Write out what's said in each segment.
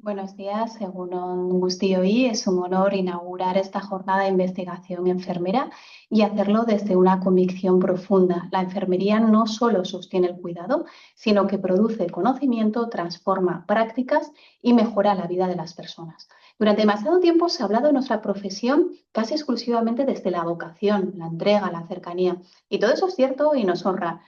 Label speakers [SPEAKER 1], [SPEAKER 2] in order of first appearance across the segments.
[SPEAKER 1] Buenos días, según Gustí hoy, es un honor inaugurar esta jornada de investigación enfermera y hacerlo desde una convicción profunda. La enfermería no solo sostiene el cuidado, sino que produce conocimiento, transforma prácticas y mejora la vida de las personas. Durante demasiado tiempo se ha hablado de nuestra profesión casi exclusivamente desde la vocación, la entrega, la cercanía. Y todo eso es cierto y nos honra,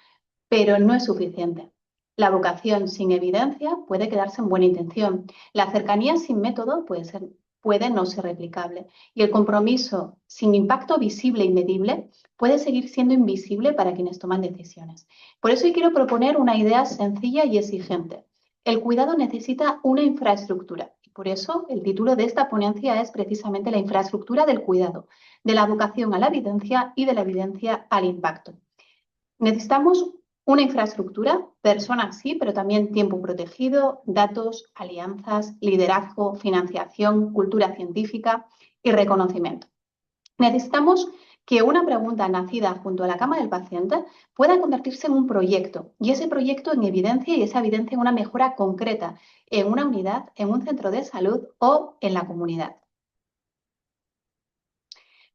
[SPEAKER 1] pero no es suficiente. La vocación sin evidencia puede quedarse en buena intención. La cercanía sin método puede no ser replicable. Y el compromiso sin impacto visible y medible puede seguir siendo invisible para quienes toman decisiones. Por eso hoy quiero proponer una idea sencilla y exigente. El cuidado necesita una infraestructura. Y por eso el título de esta ponencia es precisamente la infraestructura del cuidado, de la vocación a la evidencia y de la evidencia al impacto. Necesitamos una infraestructura, personas sí, pero también tiempo protegido, datos, alianzas, liderazgo, financiación, cultura científica y reconocimiento. Necesitamos que una pregunta nacida junto a la cama del paciente pueda convertirse en un proyecto y ese proyecto en evidencia y esa evidencia en una mejora concreta en una unidad, en un centro de salud o en la comunidad.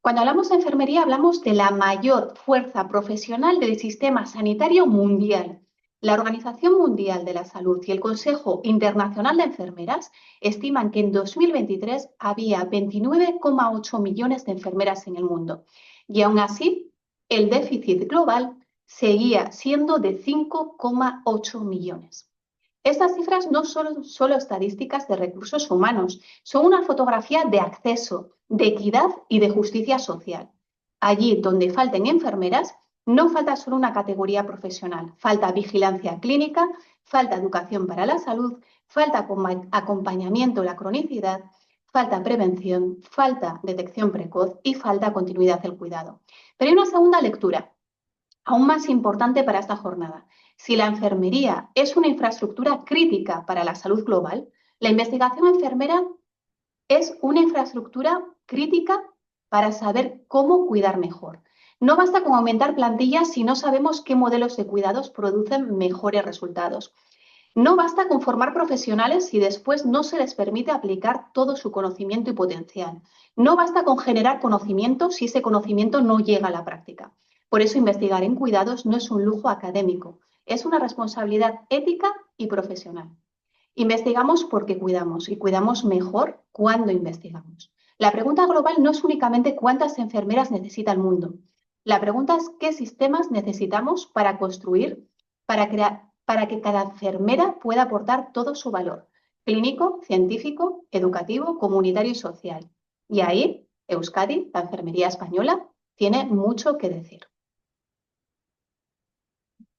[SPEAKER 1] Cuando hablamos de enfermería, hablamos de la mayor fuerza profesional del sistema sanitario mundial. La Organización Mundial de la Salud y el Consejo Internacional de Enfermeras estiman que en 2023 había 29,8 millones de enfermeras en el mundo. Y aún así, el déficit global seguía siendo de 5,8 millones. Estas cifras no son solo estadísticas de recursos humanos, son una fotografía de acceso, de equidad y de justicia social. Allí donde falten enfermeras, no falta solo una categoría profesional, falta vigilancia clínica, falta educación para la salud, falta acompañamiento a la cronicidad, falta prevención, falta detección precoz y falta continuidad del cuidado. Pero hay una segunda lectura aún más importante para esta jornada. Si la enfermería es una infraestructura crítica para la salud global, la investigación enfermera es una infraestructura crítica para saber cómo cuidar mejor. No basta con aumentar plantillas si no sabemos qué modelos de cuidados producen mejores resultados. No basta con formar profesionales si después no se les permite aplicar todo su conocimiento y potencial. No basta con generar conocimiento si ese conocimiento no llega a la práctica. Por eso investigar en cuidados no es un lujo académico, es una responsabilidad ética y profesional. Investigamos porque cuidamos y cuidamos mejor cuando investigamos. La pregunta global no es únicamente cuántas enfermeras necesita el mundo. La pregunta es qué sistemas necesitamos para construir, para que cada enfermera pueda aportar todo su valor clínico, científico, educativo, comunitario y social. Y ahí, Euskadi, la enfermería española, tiene mucho que decir.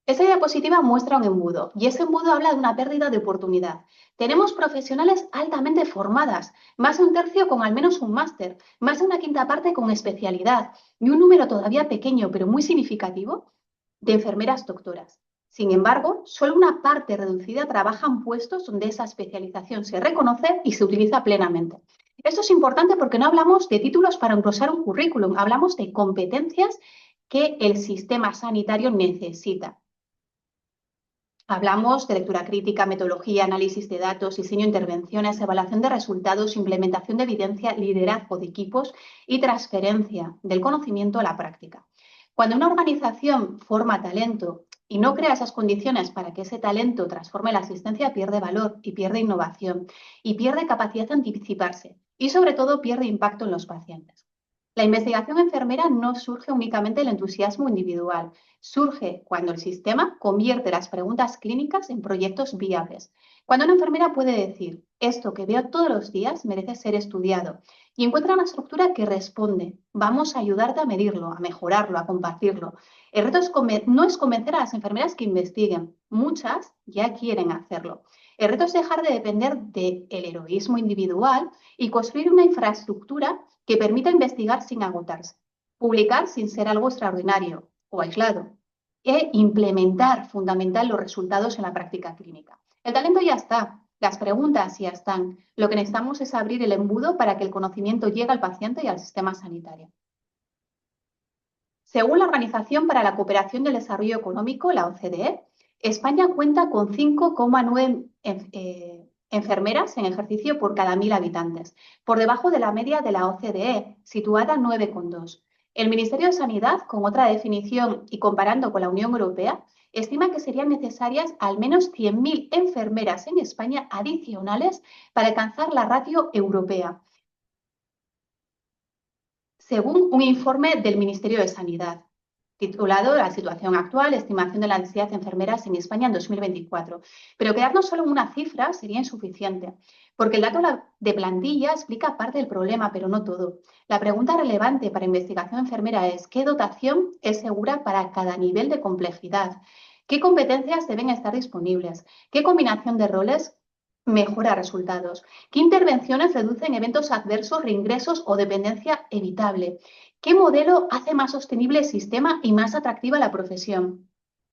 [SPEAKER 1] Esta diapositiva muestra un embudo y ese embudo habla de una pérdida de oportunidad. Tenemos profesionales altamente formadas, más de un tercio con al menos un máster, más de una quinta parte con especialidad y un número todavía pequeño pero muy significativo de enfermeras doctoras. Sin embargo, solo una parte reducida trabaja en puestos donde esa especialización se reconoce y se utiliza plenamente. Esto es importante porque no hablamos de títulos para engrosar un currículum, hablamos de competencias que el sistema sanitario necesita. Hablamos de lectura crítica, metodología, análisis de datos, diseño de intervenciones, evaluación de resultados, implementación de evidencia, liderazgo de equipos y transferencia del conocimiento a la práctica. Cuando una organización forma talento y no crea esas condiciones para que ese talento transforme la asistencia, pierde valor y pierde innovación y pierde capacidad de anticiparse y sobre todo pierde impacto en los pacientes. La investigación enfermera no surge únicamente del entusiasmo individual, surge cuando el sistema convierte las preguntas clínicas en proyectos viables. Cuando una enfermera puede decir, esto que veo todos los días merece ser estudiado y encuentra una estructura que responde, vamos a ayudarte a medirlo, a mejorarlo, a compartirlo. El reto no es convencer a las enfermeras que investiguen, muchas ya quieren hacerlo. El reto es dejar de depender del heroísmo individual y construir una infraestructura que permita investigar sin agotarse, publicar sin ser algo extraordinario o aislado e implementar fundamental los resultados en la práctica clínica. El talento ya está, las preguntas ya están. Lo que necesitamos es abrir el embudo para que el conocimiento llegue al paciente y al sistema sanitario. Según la Organización para la Cooperación y el Desarrollo Económico, la OCDE, España cuenta con 5,9 enfermeras en ejercicio por cada 1.000 habitantes, por debajo de la media de la OCDE, situada en 9,2. El Ministerio de Sanidad, con otra definición y comparando con la Unión Europea, estima que serían necesarias al menos 100.000 enfermeras en España adicionales para alcanzar la ratio europea, según un informe del Ministerio de Sanidad, titulado La situación actual, estimación de la necesidad de enfermeras en España en 2024. Pero quedarnos solo en una cifra sería insuficiente, porque el dato de plantilla explica parte del problema, pero no todo. La pregunta relevante para investigación enfermera es ¿qué dotación es segura para cada nivel de complejidad? ¿Qué competencias deben estar disponibles? ¿Qué combinación de roles mejora resultados? ¿Qué intervenciones reducen eventos adversos, reingresos o dependencia evitable? ¿Qué modelo hace más sostenible el sistema y más atractiva la profesión?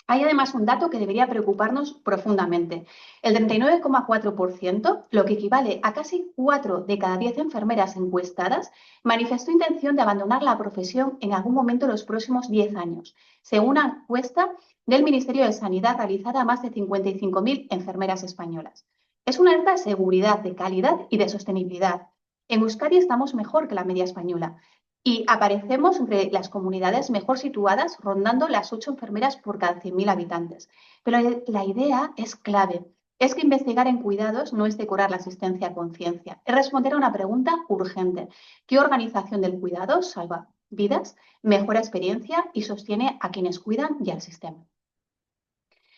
[SPEAKER 1] Hay además un dato que debería preocuparnos profundamente. El 39,4%, lo que equivale a casi 4 de cada 10 enfermeras encuestadas, manifestó intención de abandonar la profesión en algún momento en los próximos 10 años, según una encuesta del Ministerio de Sanidad realizada a más de 55.000 enfermeras españolas. Es una alerta de seguridad, de calidad y de sostenibilidad. En Euskadi estamos mejor que la media española y aparecemos entre las comunidades mejor situadas, rondando las 8 enfermeras por cada 100.000 habitantes. Pero la idea es clave. Es que investigar en cuidados no es decorar la asistencia a conciencia, es responder a una pregunta urgente. ¿Qué organización del cuidado salva vidas, mejora experiencia y sostiene a quienes cuidan y al sistema?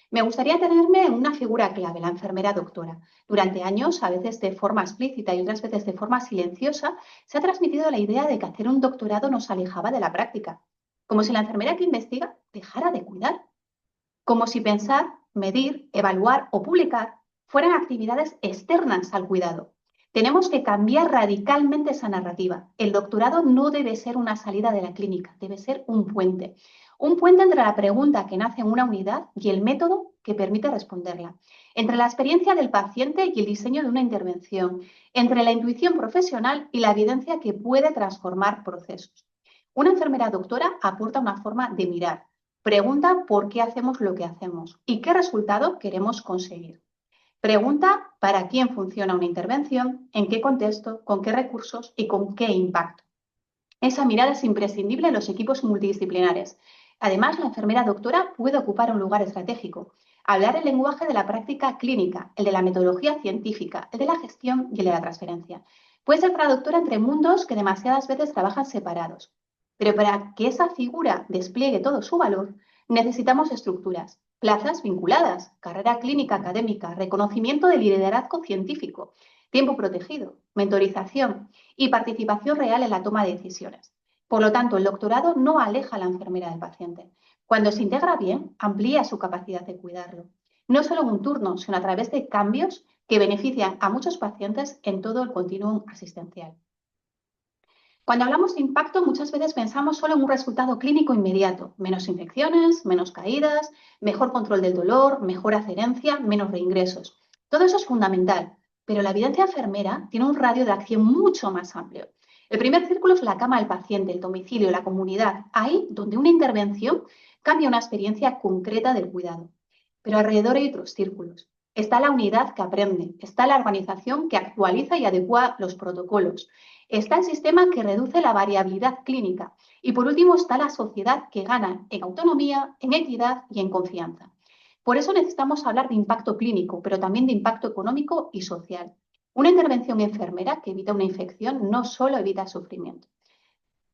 [SPEAKER 1] Me gustaría tenerme en una figura clave, la enfermera doctora. Durante años, a veces de forma explícita y otras veces de forma silenciosa, se ha transmitido la idea de que hacer un doctorado nos alejaba de la práctica, como si la enfermera que investiga dejara de cuidar, como si pensar, medir, evaluar o publicar fueran actividades externas al cuidado. Tenemos que cambiar radicalmente esa narrativa. El doctorado no debe ser una salida de la clínica, debe ser un puente. Un puente entre la pregunta que nace en una unidad y el método que permite responderla. Entre la experiencia del paciente y el diseño de una intervención. Entre la intuición profesional y la evidencia que puede transformar procesos. Una enfermera doctora aporta una forma de mirar. Pregunta por qué hacemos lo que hacemos y qué resultado queremos conseguir. Pregunta para quién funciona una intervención, en qué contexto, con qué recursos y con qué impacto. Esa mirada es imprescindible en los equipos multidisciplinares. Además, la enfermera doctora puede ocupar un lugar estratégico, hablar el lenguaje de la práctica clínica, el de la metodología científica, el de la gestión y el de la transferencia. Puede ser traductora entre mundos que demasiadas veces trabajan separados. Pero para que esa figura despliegue todo su valor, necesitamos estructuras, plazas vinculadas, carrera clínica académica, reconocimiento del liderazgo científico, tiempo protegido, mentorización y participación real en la toma de decisiones. Por lo tanto, el doctorado no aleja a la enfermera del paciente. Cuando se integra bien, amplía su capacidad de cuidarlo. No solo en un turno, sino a través de cambios que benefician a muchos pacientes en todo el continuum asistencial. Cuando hablamos de impacto, muchas veces pensamos solo en un resultado clínico inmediato, menos infecciones, menos caídas, mejor control del dolor, mejor adherencia, menos reingresos. Todo eso es fundamental, pero la evidencia enfermera tiene un radio de acción mucho más amplio. El primer círculo es la cama del paciente, el domicilio, la comunidad, ahí donde una intervención cambia una experiencia concreta del cuidado. Pero alrededor hay otros círculos. Está la unidad que aprende, está la organización que actualiza y adecua los protocolos, está el sistema que reduce la variabilidad clínica y por último está la sociedad que gana en autonomía, en equidad y en confianza. Por eso necesitamos hablar de impacto clínico, pero también de impacto económico y social. Una intervención enfermera que evita una infección no solo evita sufrimiento,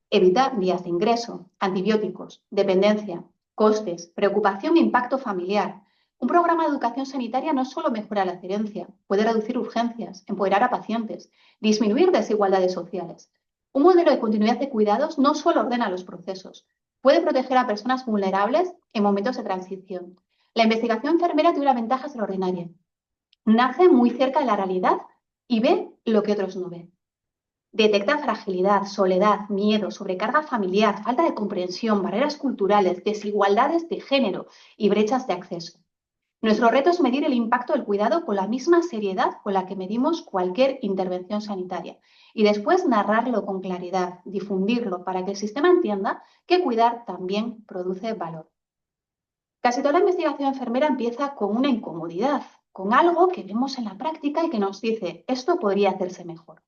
[SPEAKER 1] evita vías de ingreso, antibióticos, dependencia, costes, preocupación e impacto familiar. Un programa de educación sanitaria no solo mejora la adherencia, puede reducir urgencias, empoderar a pacientes, disminuir desigualdades sociales. Un modelo de continuidad de cuidados no solo ordena los procesos, puede proteger a personas vulnerables en momentos de transición. La investigación enfermera tiene una ventaja extraordinaria. Nace muy cerca de la realidad y ve lo que otros no ven. Detecta fragilidad, soledad, miedo, sobrecarga familiar, falta de comprensión, barreras culturales, desigualdades de género y brechas de acceso. Nuestro reto es medir el impacto del cuidado con la misma seriedad con la que medimos cualquier intervención sanitaria y después narrarlo con claridad, difundirlo para que el sistema entienda que cuidar también produce valor. Casi toda la investigación enfermera empieza con una incomodidad. con algo que vemos en la práctica y que nos dice, esto podría hacerse mejor.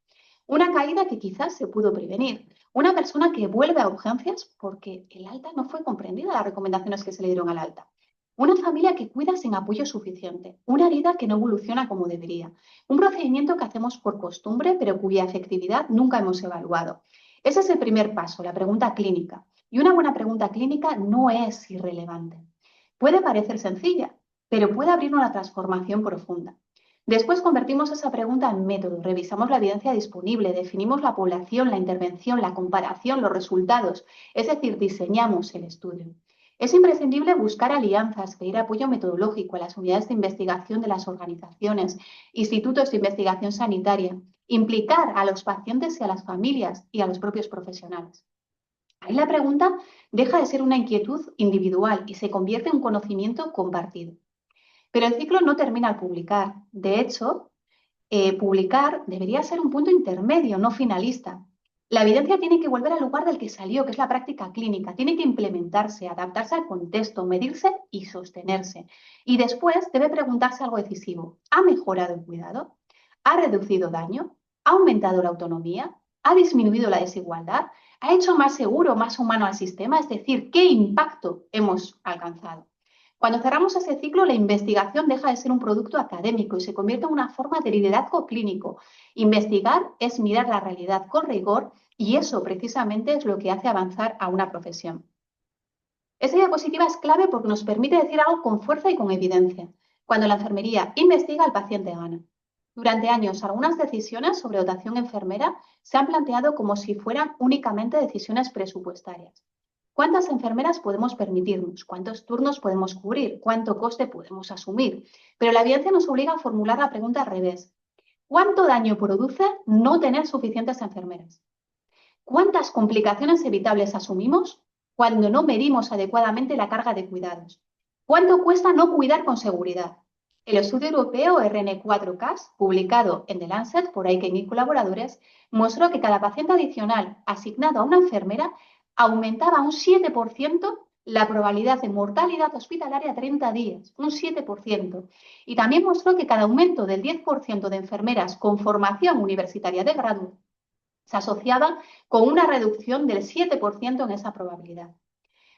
[SPEAKER 1] Una caída que quizás se pudo prevenir. Una persona que vuelve a urgencias porque el alta no fue comprendida, las recomendaciones que se le dieron al alta. Una familia que cuida sin apoyo suficiente. Una herida que no evoluciona como debería. Un procedimiento que hacemos por costumbre, pero cuya efectividad nunca hemos evaluado. Ese es el primer paso, la pregunta clínica. Y una buena pregunta clínica no es irrelevante. Puede parecer sencilla, pero puede abrir una transformación profunda. Después convertimos esa pregunta en método, revisamos la evidencia disponible, definimos la población, la intervención, la comparación, los resultados, es decir, diseñamos el estudio. Es imprescindible buscar alianzas, pedir apoyo metodológico a las unidades de investigación de las organizaciones, institutos de investigación sanitaria, implicar a los pacientes y a las familias y a los propios profesionales. Ahí la pregunta deja de ser una inquietud individual y se convierte en un conocimiento compartido. Pero el ciclo no termina al publicar. De hecho, publicar debería ser un punto intermedio, no finalista. La evidencia tiene que volver al lugar del que salió, que es la práctica clínica. Tiene que implementarse, adaptarse al contexto, medirse y sostenerse. Y después debe preguntarse algo decisivo. ¿Ha mejorado el cuidado? ¿Ha reducido daño? ¿Ha aumentado la autonomía? ¿Ha disminuido la desigualdad? ¿Ha hecho más seguro, más humano al sistema? Es decir, ¿qué impacto hemos alcanzado? Cuando cerramos ese ciclo, la investigación deja de ser un producto académico y se convierte en una forma de liderazgo clínico. Investigar es mirar la realidad con rigor y eso precisamente es lo que hace avanzar a una profesión. Esta diapositiva es clave porque nos permite decir algo con fuerza y con evidencia. Cuando la enfermería investiga, el paciente gana. Durante años, algunas decisiones sobre dotación enfermera se han planteado como si fueran únicamente decisiones presupuestarias. ¿Cuántas enfermeras podemos permitirnos? ¿Cuántos turnos podemos cubrir? ¿Cuánto coste podemos asumir? Pero la evidencia nos obliga a formular la pregunta al revés. ¿Cuánto daño produce no tener suficientes enfermeras? ¿Cuántas complicaciones evitables asumimos cuando no medimos adecuadamente la carga de cuidados? ¿Cuánto cuesta no cuidar con seguridad? El estudio europeo RN4CAS, publicado en The Lancet por Aiken y colaboradores, mostró que cada paciente adicional asignado a una enfermera aumentaba un 7% la probabilidad de mortalidad hospitalaria a 30 días, un 7%. Y también mostró que cada aumento del 10% de enfermeras con formación universitaria de grado se asociaba con una reducción del 7% en esa probabilidad.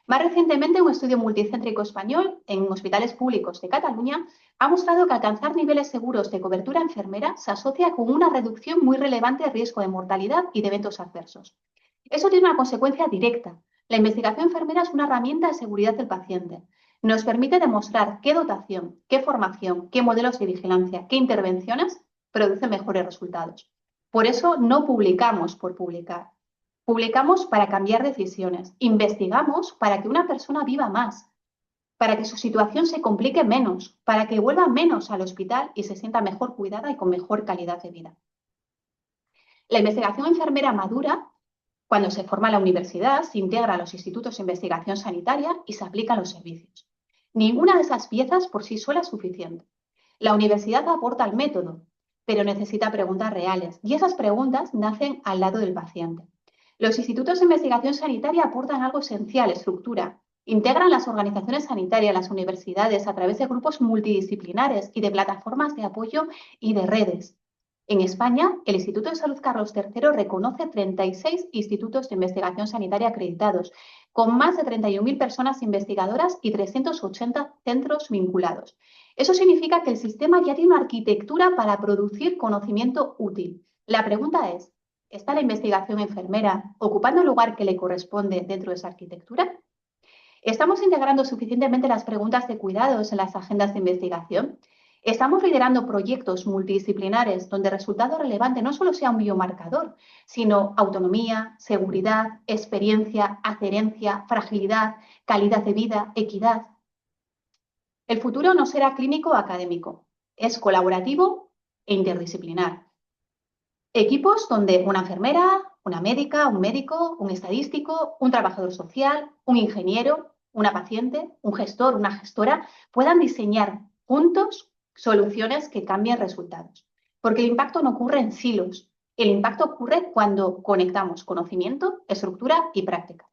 [SPEAKER 1] Más recientemente, un estudio multicéntrico español en hospitales públicos de Cataluña ha mostrado que alcanzar niveles seguros de cobertura enfermera se asocia con una reducción muy relevante de riesgo de mortalidad y de eventos adversos. Eso tiene una consecuencia directa. La investigación enfermera es una herramienta de seguridad del paciente. Nos permite demostrar qué dotación, qué formación, qué modelos de vigilancia, qué intervenciones producen mejores resultados. Por eso no publicamos por publicar. Publicamos para cambiar decisiones. Investigamos para que una persona viva más, para que su situación se complique menos, para que vuelva menos al hospital y se sienta mejor cuidada y con mejor calidad de vida. La investigación enfermera madura cuando se forma en la universidad, se integra a los institutos de investigación sanitaria y se aplica a los servicios. Ninguna de esas piezas por sí sola es suficiente. La universidad aporta el método, pero necesita preguntas reales y esas preguntas nacen al lado del paciente. Los institutos de investigación sanitaria aportan algo esencial, estructura. Integran las organizaciones sanitarias, las universidades, a través de grupos multidisciplinares y de plataformas de apoyo y de redes. En España, el Instituto de Salud Carlos III reconoce 36 institutos de investigación sanitaria acreditados, con más de 31.000 personas investigadoras y 380 centros vinculados. Eso significa que el sistema ya tiene una arquitectura para producir conocimiento útil. La pregunta es, ¿está la investigación enfermera ocupando el lugar que le corresponde dentro de esa arquitectura? ¿Estamos integrando suficientemente las preguntas de cuidados en las agendas de investigación? ¿Estamos liderando proyectos multidisciplinares donde el resultado relevante no solo sea un biomarcador, sino autonomía, seguridad, experiencia, adherencia, fragilidad, calidad de vida, equidad? El futuro no será clínico o académico, es colaborativo e interdisciplinar. Equipos donde una enfermera, una médica, un médico, un estadístico, un trabajador social, un ingeniero, una paciente, un gestor, una gestora, puedan diseñar juntos soluciones que cambien resultados. Porque el impacto no ocurre en silos. El impacto ocurre cuando conectamos conocimiento, estructura y práctica.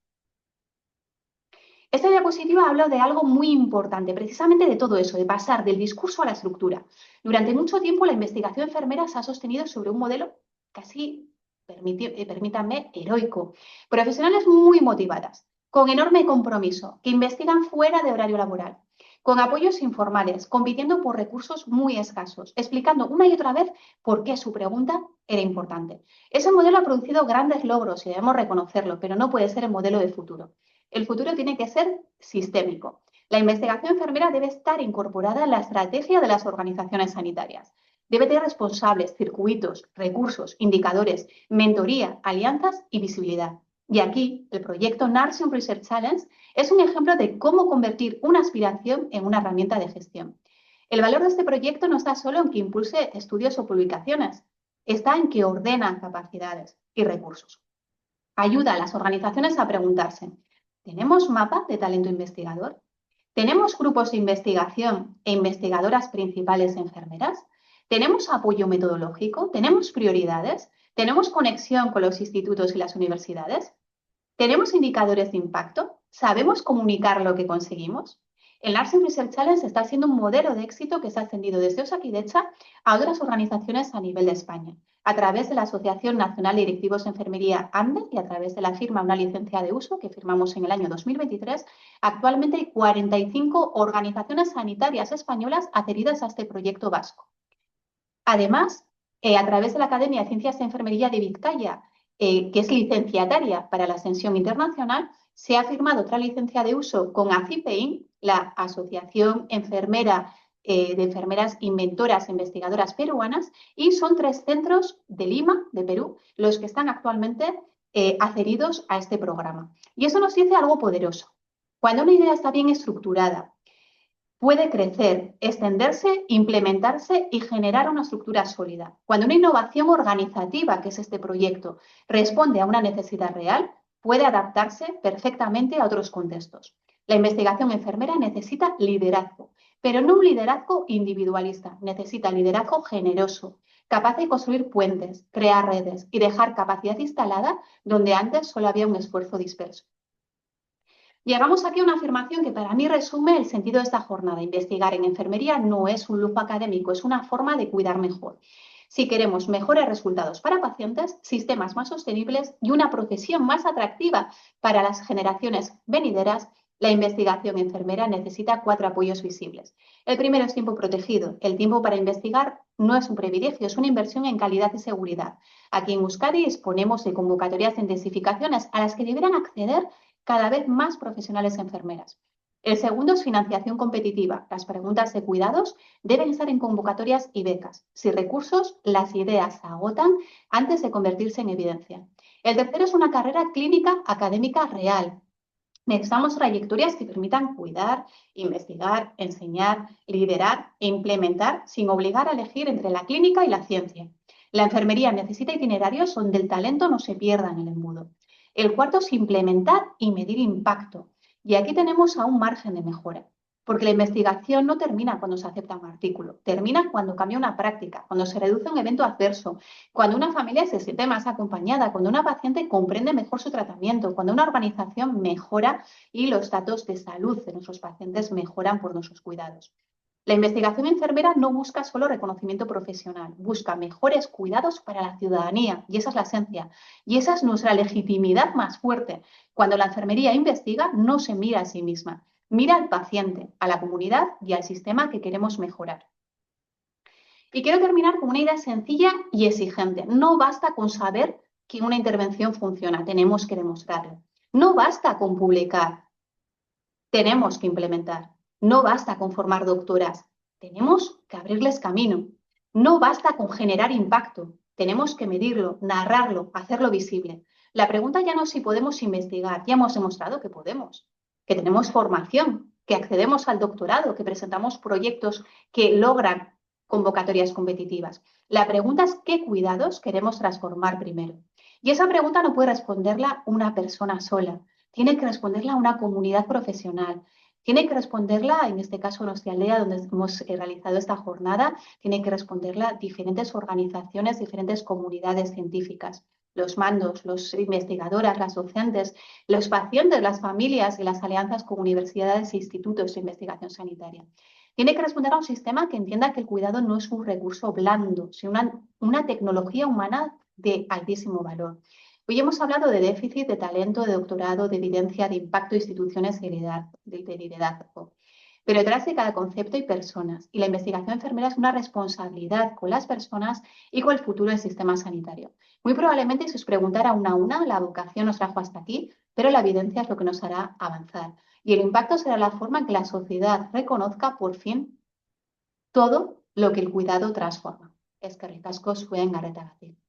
[SPEAKER 1] Esta diapositiva habla de algo muy importante, precisamente de todo eso, de pasar del discurso a la estructura. Durante mucho tiempo la investigación enfermera se ha sostenido sobre un modelo casi, permítanme, heroico. Profesionales muy motivadas, con enorme compromiso, que investigan fuera de horario laboral, con apoyos informales, compitiendo por recursos muy escasos, explicando una y otra vez por qué su pregunta era importante. Ese modelo ha producido grandes logros y debemos reconocerlo, pero no puede ser el modelo de futuro. El futuro tiene que ser sistémico. La investigación enfermera debe estar incorporada en la estrategia de las organizaciones sanitarias. Debe tener responsables, circuitos, recursos, indicadores, mentoría, alianzas y visibilidad. Y aquí, el proyecto Nursing Research Challenge es un ejemplo de cómo convertir una aspiración en una herramienta de gestión. El valor de este proyecto no está solo en que impulse estudios o publicaciones, está en que ordena capacidades y recursos. Ayuda a las organizaciones a preguntarse, ¿tenemos mapa de talento investigador? ¿Tenemos grupos de investigación e investigadoras principales enfermeras? ¿Tenemos apoyo metodológico? ¿Tenemos prioridades? ¿Tenemos conexión con los institutos y las universidades? ¿Tenemos indicadores de impacto? ¿Sabemos comunicar lo que conseguimos? El Nursing Research Challenge está siendo un modelo de éxito que se ha extendido desde Osakidetza a otras organizaciones a nivel de España, a través de la Asociación Nacional de Directivos de Enfermería ANDE y a través de la firma Una Licencia de Uso que firmamos en el año 2023. Actualmente hay 45 organizaciones sanitarias españolas adheridas a este proyecto vasco. Además, a través de la Academia de Ciencias de Enfermería de Vizcaya, que es licenciataria para la Ascensión Internacional, se ha firmado otra licencia de uso con ACIPEIN, la Asociación Enfermera de Enfermeras Inventoras e Investigadoras Peruanas, y son 3 centros de Lima, de Perú, los que están actualmente adheridos a este programa. Y eso nos dice algo poderoso. Cuando una idea está bien estructurada, puede crecer, extenderse, implementarse y generar una estructura sólida. Cuando una innovación organizativa, que es este proyecto, responde a una necesidad real, puede adaptarse perfectamente a otros contextos. La investigación enfermera necesita liderazgo, pero no un liderazgo individualista, necesita liderazgo generoso, capaz de construir puentes, crear redes y dejar capacidad instalada donde antes solo había un esfuerzo disperso. Llegamos aquí a una afirmación que para mí resume el sentido de esta jornada. Investigar en enfermería no es un lujo académico, es una forma de cuidar mejor. Si queremos mejores resultados para pacientes, sistemas más sostenibles y una profesión más atractiva para las generaciones venideras, la investigación enfermera necesita 4 apoyos visibles. El primero es tiempo protegido. El tiempo para investigar no es un privilegio, es una inversión en calidad y seguridad. Aquí en Euskadi disponemos de convocatorias de intensificaciones a las que deberán acceder cada vez más profesionales enfermeras. El segundo es financiación competitiva. Las preguntas de cuidados deben estar en convocatorias y becas. Sin recursos, las ideas se agotan antes de convertirse en evidencia. El tercero es una carrera clínica académica real. Necesitamos trayectorias que permitan cuidar, investigar, enseñar, liderar e implementar sin obligar a elegir entre la clínica y la ciencia. La enfermería necesita itinerarios donde el talento no se pierda en el embudo. El cuarto es implementar y medir impacto. Y aquí tenemos aún margen de mejora, porque la investigación no termina cuando se acepta un artículo, termina cuando cambia una práctica, cuando se reduce un evento adverso, cuando una familia se siente más acompañada, cuando una paciente comprende mejor su tratamiento, cuando una organización mejora y los datos de salud de nuestros pacientes mejoran por nuestros cuidados. La investigación enfermera no busca solo reconocimiento profesional, busca mejores cuidados para la ciudadanía y esa es la esencia. Y esa es nuestra legitimidad más fuerte. Cuando la enfermería investiga, no se mira a sí misma, mira al paciente, a la comunidad y al sistema que queremos mejorar. Y quiero terminar con una idea sencilla y exigente. No basta con saber que una intervención funciona, tenemos que demostrarlo. No basta con publicar, tenemos que implementar. No basta con formar doctoras, tenemos que abrirles camino. No basta con generar impacto, tenemos que medirlo, narrarlo, hacerlo visible. La pregunta ya no es si podemos investigar, ya hemos demostrado que podemos, que tenemos formación, que accedemos al doctorado, que presentamos proyectos que logran convocatorias competitivas. La pregunta es qué cuidados queremos transformar primero. Y esa pregunta no puede responderla una persona sola, tiene que responderla una comunidad profesional. Tiene que responderla, en este caso, nuestra aldea, donde hemos realizado esta jornada, tiene que responderla diferentes organizaciones, diferentes comunidades científicas. los mandos, los investigadoras, las docentes, los pacientes, las familias y las alianzas con universidades e institutos de investigación sanitaria. Tiene que responder a un sistema que entienda que el cuidado no es un recurso blando, sino una tecnología humana de altísimo valor. Hoy hemos hablado de déficit de talento, de doctorado, de evidencia, de impacto de instituciones de liderazgo. Pero detrás de cada concepto hay personas y la investigación enfermera es una responsabilidad con las personas y con el futuro del sistema sanitario. Muy probablemente si os preguntara una a una, la vocación nos trajo hasta aquí, pero la evidencia es lo que nos hará avanzar. Y el impacto será la forma en que la sociedad reconozca por fin todo lo que el cuidado transforma. Eskerrik asko zuen arretagatik.